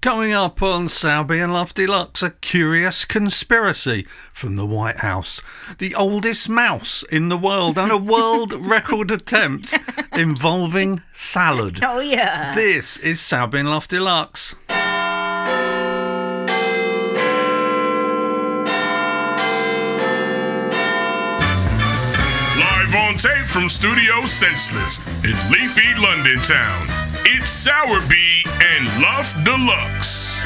Coming up on Sowerby and Luff Deluxe, a curious conspiracy from the White House, the oldest mouse in the world, and a world record attempt involving salad. Oh, yeah. This is Sowerby and Luff Deluxe. Live on tape from Studio Senseless in leafy London town, it's Sowerby and Luff Deluxe.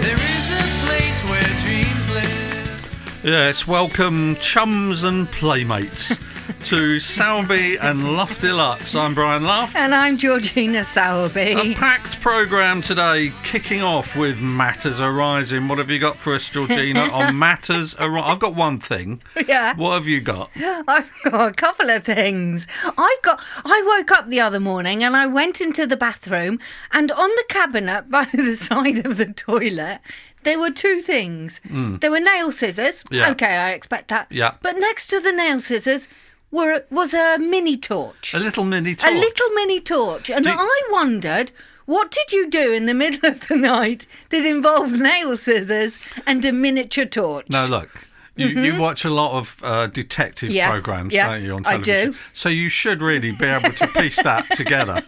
There is a place where dreams live. Yes, welcome chums and playmates to Sowerby and Luff Deluxe. I'm Brian Luff. And I'm Georgina A Sowerby. packed programme today, kicking off with Matters Arising. What have you got for us, Georgina, on Matters Arising? I've got one thing. Yeah. What have you got? I've got a couple of things. I woke up the other morning and I went into the bathroom, and on the cabinet by the side of the toilet, there were two things. There were nail scissors. Yeah. Okay, I expect that. Yeah. But next to the nail scissors was a mini torch. A little mini torch. A little mini torch. And I wondered, what did you do in the middle of the night that involved nail scissors and a miniature torch? Now, look. You watch a lot of detective programmes, don't you, on television? I do. So you should really be able to piece that together.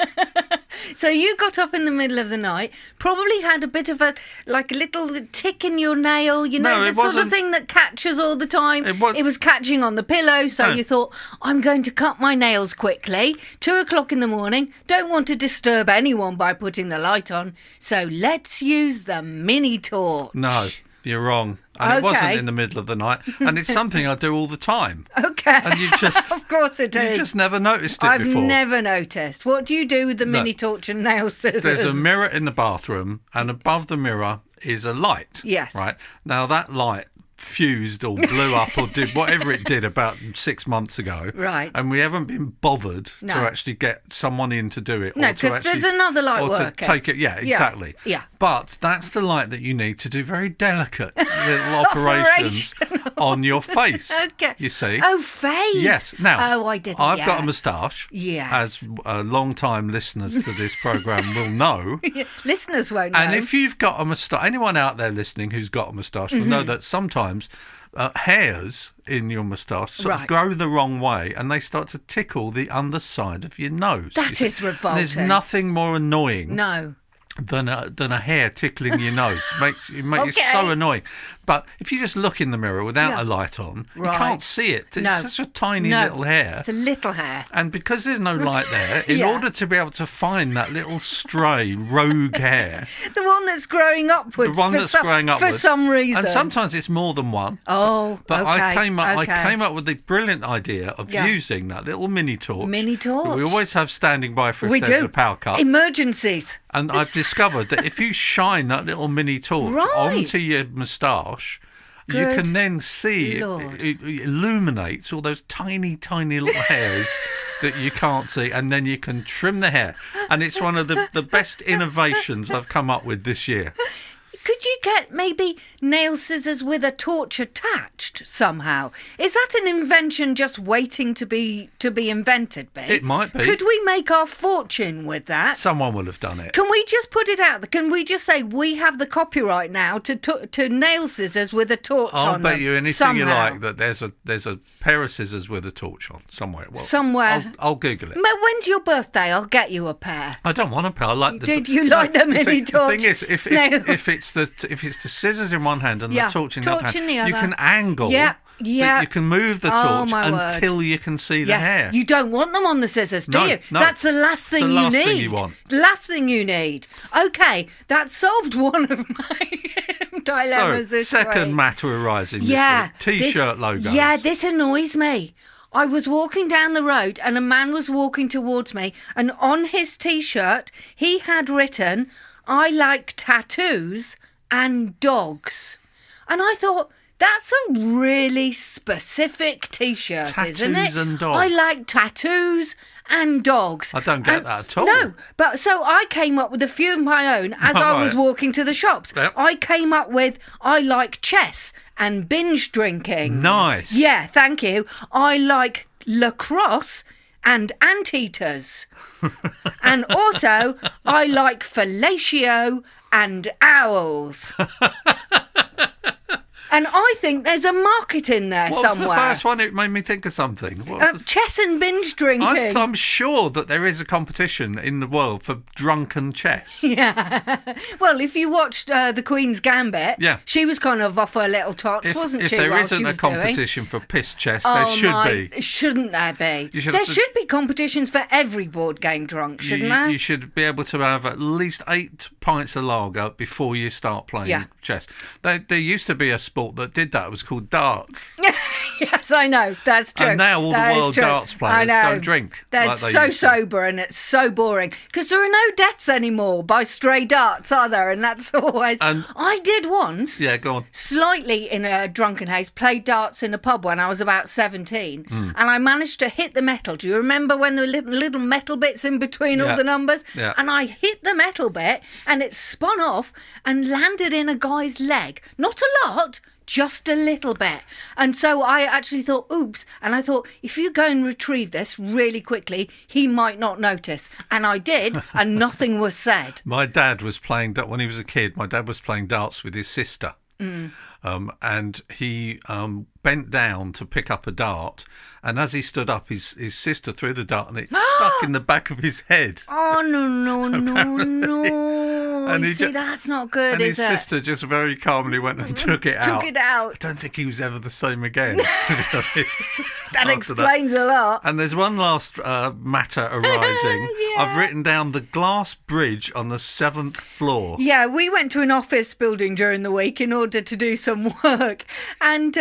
So you got up in the middle of the night, probably had a bit of a little tick in your nail, you know, No, the it sort of wasn't. thing that catches all the time. It was catching on the pillow, so No. you thought, I'm going to cut my nails quickly. 2:00 in the morning, don't want to disturb anyone by putting the light on, so let's use the mini torch. No, you're wrong. And it wasn't Okay. in the middle of the night. And it's something I do all the time. Okay. And you just... Of course it is. You just never noticed it I've before. never noticed. What do you do with the mini torch and nail scissors? There's a mirror in the bathroom, and above the mirror is a light. Yes. Right? Now, that light fused or blew up or did whatever it did about 6 months ago. Right. And we haven't been bothered No. to actually get someone in to do it. No, or to 'cause actually- there's another light or to working. take it. Yeah, exactly. Yeah. But that's the light that you need to do very delicate little operations on your face. Okay. You see? Oh, face. Yes. Now, Oh, I didn't. I've got a yes. moustache. Yes. As long-time listeners to this programme will know. Listeners won't know. And if you've got a moustache, anyone out there listening who's got a moustache will know that sometimes hairs in your moustache sort of Right. grow the wrong way, and they start to tickle the underside of your nose. That you is see. And revolting. there's nothing more annoying No. than a hair tickling your nose. It makes it Okay. so annoying. But if you just look in the mirror without Yeah. a light on, you Right. can't see it. It's No. such a tiny No. little hair. It's a little hair. And because there's no light there, in Yeah. order to be able to find that little stray rogue hair, The one that's growing upwards. the one for that's some, growing upwards, For some reason. and sometimes it's more than one. Oh, But okay. I came okay. up with the brilliant idea of Yeah. using that little mini torch. Mini torch. That we always have standing by for if We there's do. a power cut. Emergencies. And I've discovered that if you shine that little mini torch Right. onto your moustache, you Good can then see Lord. it illuminates all those tiny, tiny little hairs that you can't see, and then you can trim the hair. And it's one of the best innovations I've come up with this year. Could you get maybe nail scissors with a torch attached somehow? Is that an invention just waiting to be invented, B? It might be. Could we make our fortune with that? Someone will have done it. Can we just put it out there? Can we just say we have the copyright now to nail scissors with a torch I'll on bet them you anything somehow? you like that there's a pair of scissors with a torch on somewhere. Well, Somewhere. I'll Google it. When's your birthday? I'll get you a pair. I don't want a pair. I like the. Did you like the mini see, torch? The thing is, if it's the scissors in one hand and Yeah, the torch in the torch other in the hand, you other. can angle. Yeah, that yeah. You can move the Oh, torch my word. until you can see the Yes, hair. you don't want them on the scissors, do No, you? no. That's the last thing the you last need. thing you want. Last thing you need. Okay, that solved one of my dilemmas So, this second week. matter arising Yeah, this week. T-shirt this, logos. Yeah, this annoys me. I was walking down the road and a man was walking towards me, and on his T-shirt he had written, "I like tattoos and dogs." And I thought, That's a really specific T-shirt, isn't it? Tattoos and dogs. I like tattoos and dogs. I don't get that at all. No, but so I came up with a few of my own as I was walking to the shops. Yep. I came up with, I like chess and binge drinking. Nice. Yeah, thank you. I like lacrosse and anteaters. And also, I like fellatio and owls. And I think there's a market in there What somewhere. was the first one? It made me think of something. What was the- Chess and binge drinking. I'm sure that there is a competition in the world for drunken chess. Yeah. Well, if you watched The Queen's Gambit, Yeah. she was kind of off her little tots, wasn't if she? there while isn't she a was doing? competition for piss chess, there should be. Shouldn't there be? You should There have to- should be competitions for every board game drunk, shouldn't there? You should be able to have at least 8 pints of lager before you start playing chess. There used to be a sport that did that. It was called darts. Yes, I know. That's true. And now all That the is world true. darts I players know. don't drink. They're like they so used to. sober and it's so boring. Because there are no deaths anymore by stray darts, are there? And that's always... And- I did once... Yeah, go on. Slightly in a drunken haze, played darts in a pub when I was about 17, and I managed to hit the metal. Do you remember when there were little metal bits in between all Yeah. the numbers? Yeah. And I hit the metal bit, and it spun off and landed in a guy's leg. Not a lot, just a little bit. And so I actually thought, oops. And I thought, if you go and retrieve this really quickly, he might not notice. And I did, and nothing was said. My dad was playing, when he was a kid, my dad was playing darts with his sister. And he bent down to pick up a dart, and as he stood up, his sister threw the dart and it stuck in the back of his head. Oh, no. And You he see, ju- that's not good, And his is it? sister just very calmly went and took it out. Took it out. I don't think he was ever the same again. to be honest, That after explains a lot. And there's one last matter arising. Yeah. I've written down the glass bridge on the 7th floor. Yeah, we went to an office building during the week in order to do some work, and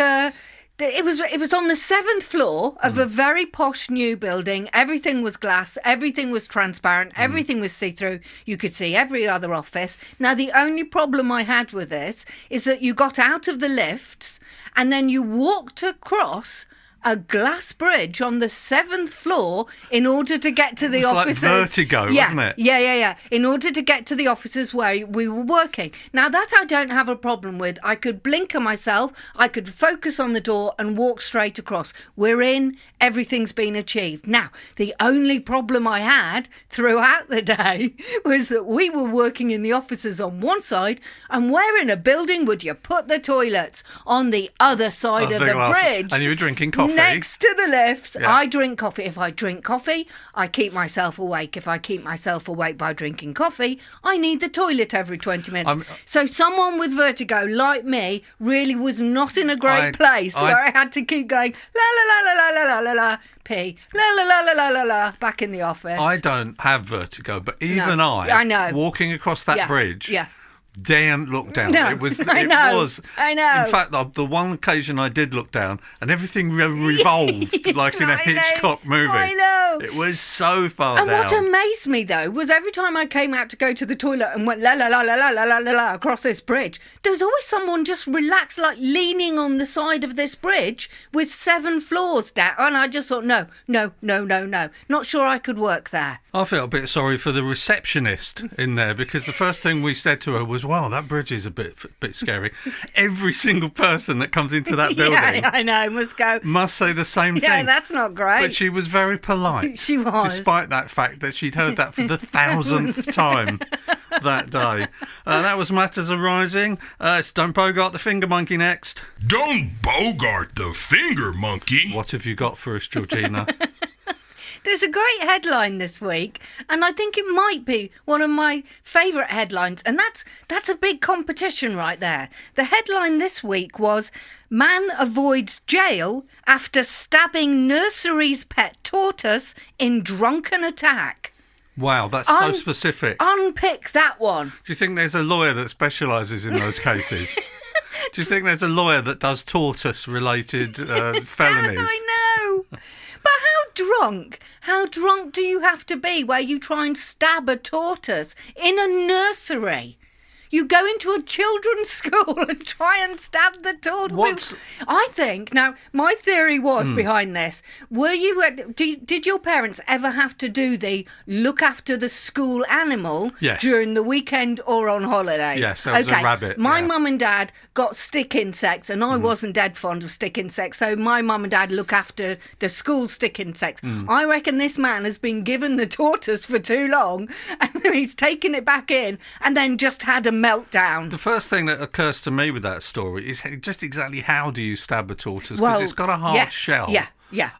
it was on the 7th floor of a very posh new building. Everything was glass, everything was transparent, everything was see-through. You could see every other office. Now, the only problem I had with this is that you got out of the lifts and then you walked across a glass bridge on the 7th floor in order to get to the It's like offices. Vertigo, wasn't it? Yeah. In order to get to the offices where we were working. Now, that I don't have a problem with. I could blinker myself, I could focus on the door and walk straight across. We're in, everything's been achieved. Now, the only problem I had throughout the day was that we were working in the offices on one side, and where in a building would you put the toilets? On the other side of the glass- bridge. And you were drinking coffee. Next to the lifts. Yeah. I drink coffee. If I drink coffee, I keep myself awake. If I keep myself awake by drinking coffee, I need the toilet every 20 minutes. So someone with vertigo like me really was not in a great place where I had to keep going la la la la la la la la pee la la la la la la la back in the office. I don't have vertigo, but even No, I know. walking across that bridge, Yeah. daren't look down. No, It was. I know. In fact, the one occasion I did look down, and everything revolved It's like in a Hitchcock movie. I know. It was so far And down. what amazed me, though, was every time I came out to go to the toilet and went la la la la la la la la la across this bridge, there was always someone just relaxed, like leaning on the side of this bridge with 7 floors down. And I just thought, no. Not sure I could work there. I felt a bit sorry for the receptionist in there, because the first thing we said to her was, "Wow, that bridge is a bit scary." Every single person that comes into that building Yeah, I know, must go. must say the same Yeah, thing. that's not great. But she was very polite. She was. Despite that fact that she'd heard that for the 1000th time that day. That was Matters Arising. It's Don't Bogart the Finger Monkey next. Don't bogart the finger monkey. What have you got for us, Georgina? There's a great headline this week, and I think it might be one of my favourite headlines, and that's a big competition right there. The headline this week was, "Man avoids jail after stabbing nursery's pet tortoise in drunken attack." Wow, that's so specific. Unpick that one. Do you think there's a lawyer that specialises in those cases? Do you think there's a lawyer that does tortoise-related felonies? I know. But how drunk do you have to be where you try and stab a tortoise in a nursery? You go into a children's school and try and stab the tortoise. I think, now, my theory was behind this, did your parents ever have to do the look after the school animal during the weekend or on holidays? Yes, there was a rabbit. My mum and dad got stick insects, and I wasn't dead fond of stick insects, so my mum and dad look after the school stick insects. I reckon this man has been given the tortoise for too long, and he's taken it back in and then just had a meltdown. The first thing that occurs to me with that story is just exactly how do you stab a tortoise? Because it's got a hard shell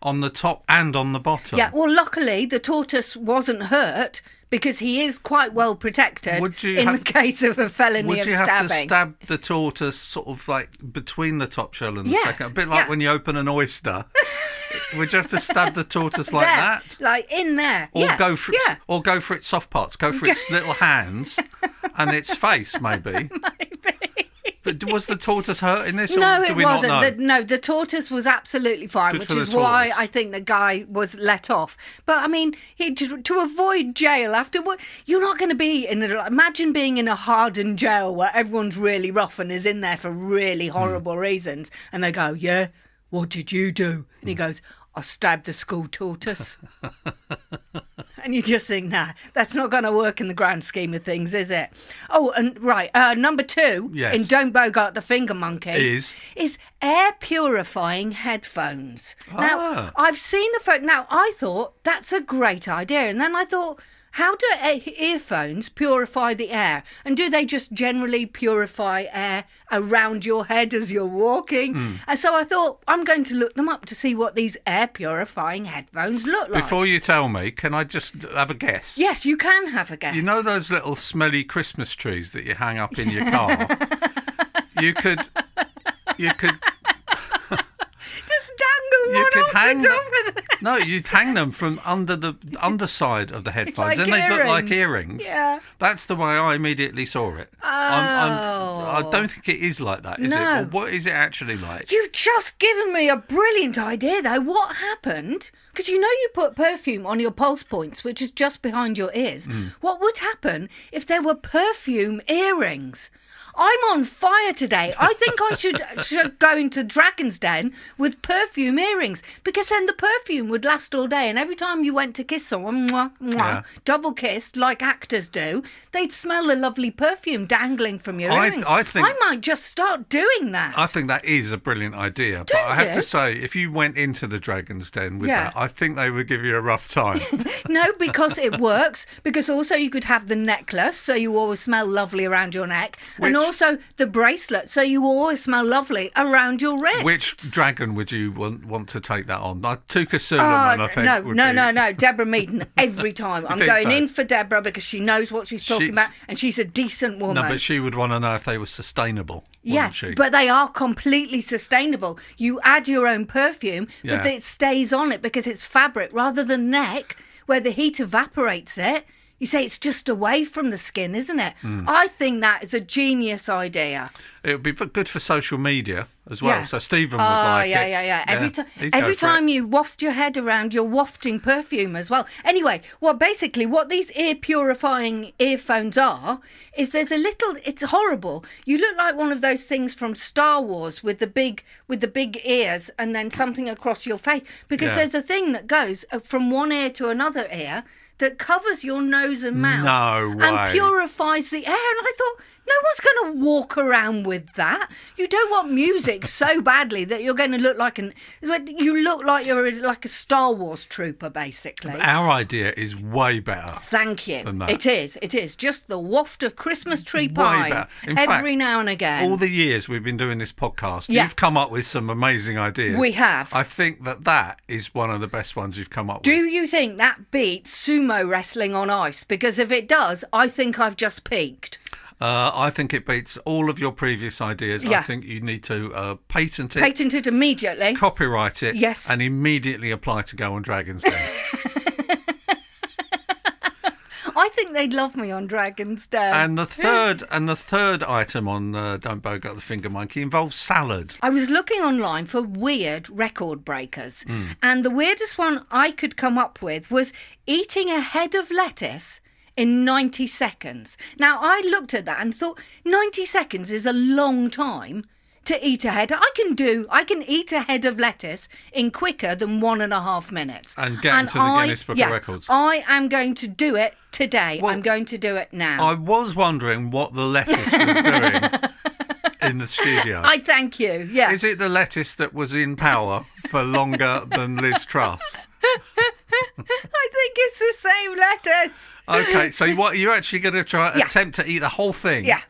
on the top and on the bottom. Yeah, well, luckily the tortoise wasn't hurt because he is quite well protected the case of a felony of stabbing. Would you have to stab the tortoise sort of like between the top shell and the second? A bit like when you open an oyster. Would you have to stab the tortoise like that? Like in there. Or go for its soft parts. Go for its little hands and its face, maybe. But was the tortoise hurt in this? No, or do it we wasn't. Not know? The tortoise was absolutely fine, which is why I think the guy was let off. But I mean, to avoid jail after what you're not going to be in. Imagine being in a hardened jail where everyone's really rough and is in there for really horrible reasons, and they go, "Yeah, what did you do?" And he goes, "I stabbed the school tortoise." And you just think, nah, that's not going to work in the grand scheme of things, is it? Oh, and right, number 2 in Don't Bogart the Finger Monkey is air purifying headphones. Now, I've seen a photo. Now, I thought that's a great idea. And then I thought, how do earphones purify the air? And do they just generally purify air around your head as you're walking? And so I thought, I'm going to look them up to see what these air purifying headphones look like. Before you tell me, can I just have a guess? Yes, you can have a guess. You know those little smelly Christmas trees that you hang up in your car? You could just dangle one off the top of the... No, you'd hang them from under the underside of the headphones, and they look like earrings. Yeah. That's the way I immediately saw it. I don't think it is like that, is it? Or what is it actually like? You've just given me a brilliant idea, though. What happened? Because you put perfume on your pulse points, which is just behind your ears. What would happen if there were perfume earrings? I'm on fire today. I think I should go into Dragon's Den with perfume earrings, because then the perfume would last all day, and every time you went to kiss someone, mwah, mwah, double kissed like actors do, they'd smell the lovely perfume dangling from your earrings. I might just start doing that. I think that is a brilliant idea. But I have to say, if you went into the Dragon's Den with that, I think they would give you a rough time. No, because it works. Because also you could have the necklace, so you always smell lovely around your neck. And also the bracelet, so you always smell lovely around your wrist. Which dragon would you want to take that on? Tuka Suleiman, I think. No. Deborah Meaden, every time. I'm going in for Deborah because she knows what she's talking about, and she's a decent woman. No, but she would want to know if they were sustainable, wouldn't she? But they are completely sustainable. You add your own perfume, but it stays on it because it's fabric rather than neck, where the heat evaporates it. You say it's just away from the skin, isn't it? I think that is a genius idea. It would be good for social media as well. So Stephen would like it. Yeah. Every time you waft your head around, you're wafting perfume as well. Anyway, what these ear purifying earphones are is it's horrible. You look like one of those things from Star Wars with the big ears and then something across your face, because there's a thing that goes from one ear to another ear that covers your nose and mouth and purifies the air. And I thought, no one's going to walk around with that. You don't want music so badly that you're going to look like you're like a Star Wars trooper, basically. Our idea is way better. Thank you. Than that. It is. Just the waft of Christmas tree pie every now and again. All the years we've been doing this podcast, you've come up with some amazing ideas. We have. I think that is one of the best ones you've come up with. Do you think that beats sumo wrestling on ice? Because if it does, I think I've just peaked. I think it beats all of your previous ideas. I think you need to patent it. Patent it immediately. Copyright it. Yes. And immediately apply to go on Dragon's Den. I think they'd love me on Dragon's Den. And the third item on Don't Bogart the Finger Monkey involves salad. I was looking online for weird record breakers, and the weirdest one I could come up with was eating a head of lettuce in 90 seconds. Now, I looked at that and thought 90 seconds is a long time to eat a head. I can eat a head of lettuce in quicker than 1.5 minutes. And get into the Guinness Book of Records. I am going to do it today. Well, I'm going to do it now. I was wondering what the lettuce was doing in the studio. I thank you, yeah. Is it the lettuce that was in power for longer than Liz Truss? I think it's the same lettuce. Okay, so what, you're actually going to attempt to eat the whole thing? Yeah.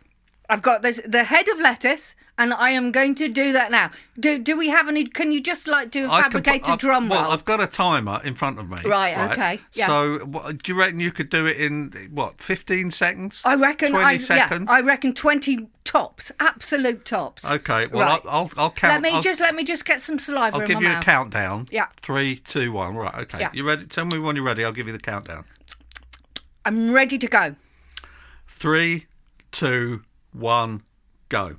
I've got the head of lettuce, and I am going to do that now. Do we have any? Can you just do a fabricated drum roll? Well, I've got a timer in front of me. Right. Okay. Yeah. So, do you reckon you could do it in 15 seconds? I reckon 20 seconds. Yeah, I reckon 20 tops, absolute tops. Okay. Well, right. I'll count. Let me just get some saliva in my mouth. I'll give you a countdown. Yeah. 3, 2, 1. Right. Okay. Yeah. You ready? Tell me when you're ready. I'll give you the countdown. I'm ready to go. 3, 2, 1, go.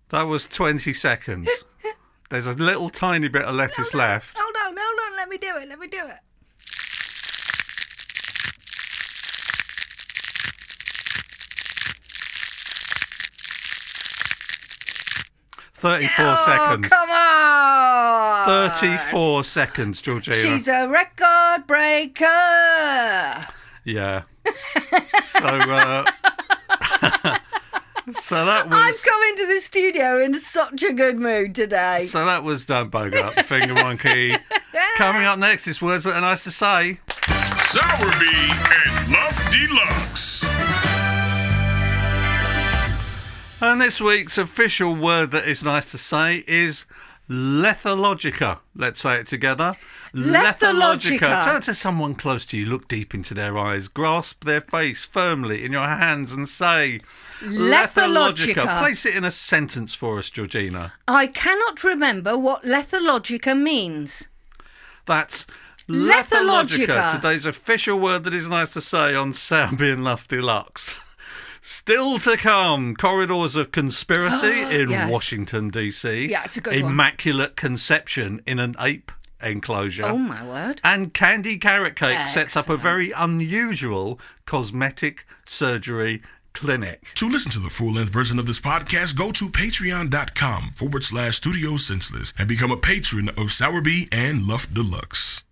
That was 20 seconds. There's a little tiny bit of lettuce left. Hold on. Let me do it. 34 seconds. Come on. 34 seconds, Georgina. She's a record breaker. Yeah. So, so that was... I've come into the studio in such a good mood today. So that was Don't Bogey Up, Finger Monkey. Coming up next is Words That Are Nice to Say. Sowerby and Luff Deluxe. And this week's official word that is nice to say is lethologica. Let's say it together. Lethologica. Turn to someone close to you, look deep into their eyes, grasp their face firmly in your hands and say, Lethologica. Place it in a sentence for us, Georgina. I cannot remember what lethologica means. That's Lethologica. Today's official word that is nice to say on Sowerby and Luff Deluxe. Still to come, corridors of conspiracy in yes. Washington, D.C. Yeah, it's a good one. Immaculate conception in an ape enclosure. Oh, my word. And Candy Carrot Cake sets up a Excellent. very unusual cosmetic surgery clinic. To listen to the full-length version of this podcast, go to patreon.com/Studio Senseless and become a patron of Sowerby and Luff Deluxe.